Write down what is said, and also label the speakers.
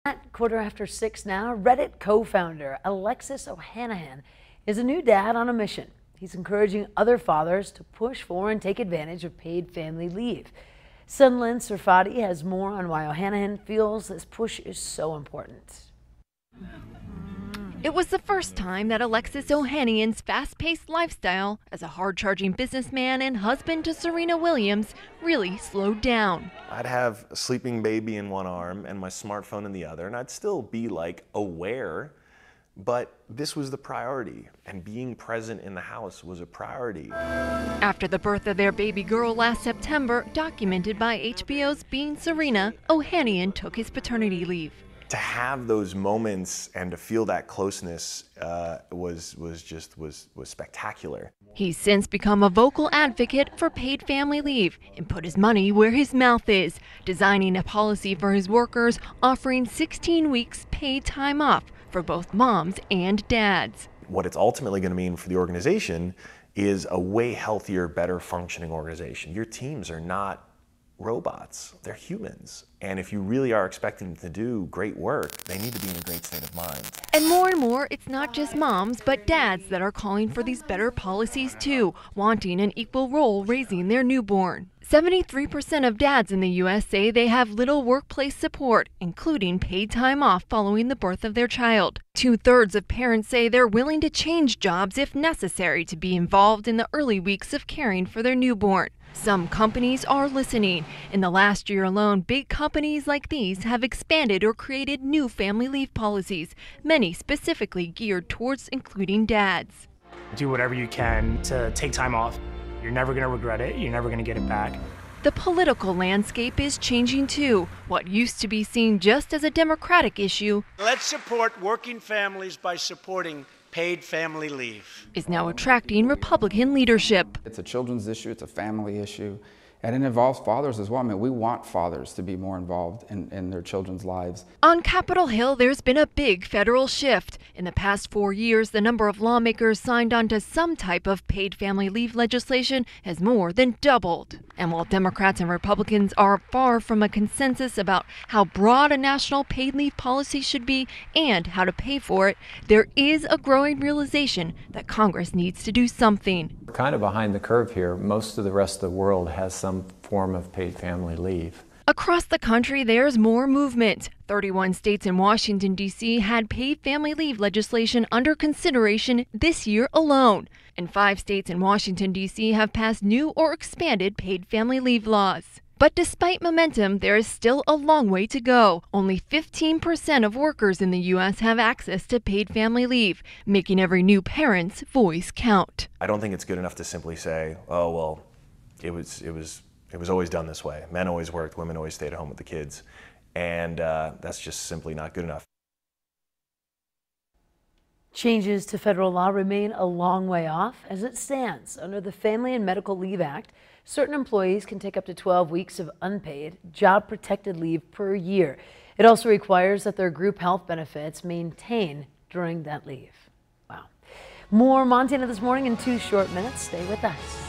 Speaker 1: At 6:15 now, Reddit co-founder Alexis Ohanian is a new dad on a mission. He's encouraging other fathers to push for and take advantage of paid family leave. Sunlin Sarfati has more on why Ohanian feels this push is so important.
Speaker 2: It was the first time that Alexis Ohanian's fast-paced lifestyle as a hard-charging businessman and husband to Serena Williams really slowed down.
Speaker 3: I'd have a sleeping baby in one arm and my smartphone in the other, and I'd still be aware, but this was the priority, and being present in the house was a priority.
Speaker 2: After the birth of their baby girl last September, documented by HBO's Being Serena, Ohanian took his paternity leave.
Speaker 3: To have those moments and to feel that closeness was spectacular.
Speaker 2: He's since become a vocal advocate for paid family leave and put his money where his mouth is, designing a policy for his workers offering 16 weeks paid time off for both moms and dads.
Speaker 3: What it's ultimately going to mean for the organization is a way healthier, better functioning organization. Your teams are not robots, they're humans. And if you really are expecting them to do great work, they need to be in a great state of mind.
Speaker 2: And more, it's not just moms, but dads that are calling for these better policies too, wanting an equal role raising their newborn. 73% of dads in the U.S. say they have little workplace support, including paid time off following the birth of their child. 2/3 of parents say they're willing to change jobs if necessary to be involved in the early weeks of caring for their newborn. Some companies are listening. In the last year alone, big companies like these have expanded or created new family leave policies, many specifically geared towards including dads.
Speaker 4: Do whatever you can to take time off. You're never going to regret it. You're never going to get it back.
Speaker 2: The political landscape is changing too. What used to be seen just as a Democratic issue,
Speaker 5: let's support working families by supporting paid family leave,
Speaker 2: is now attracting Republican leadership.
Speaker 6: It's a children's issue, it's a family issue, and it involves fathers as well. I mean, we want fathers to be more involved in their children's lives.
Speaker 2: On Capitol Hill, there's been a big federal shift. In the past 4 years, the number of lawmakers signed on to some type of paid family leave legislation has more than doubled. And while Democrats and Republicans are far from a consensus about how broad a national paid leave policy should be and how to pay for it, there is a growing realization that Congress needs to do something.
Speaker 7: We're kind of behind the curve here. Most of the rest of the world has some form of paid family leave.
Speaker 2: Across the country, there's more movement. 31 states and Washington, D.C. had paid family leave legislation under consideration this year alone. And 5 states and Washington, D.C. have passed new or expanded paid family leave laws. But despite momentum, there is still a long way to go. Only 15% of workers in the U.S. have access to paid family leave, making every new parent's voice count.
Speaker 3: I don't think it's good enough to simply say, oh, well, it was always done this way. Men always worked, women always stayed at home with the kids. And that's just simply not good enough.
Speaker 1: Changes to federal law remain a long way off. As it stands, under the Family and Medical Leave Act, certain employees can take up to 12 weeks of unpaid, job-protected leave per year. It also requires that their group health benefits maintain during that leave. Wow. More Montana This Morning in 2 short minutes. Stay with us.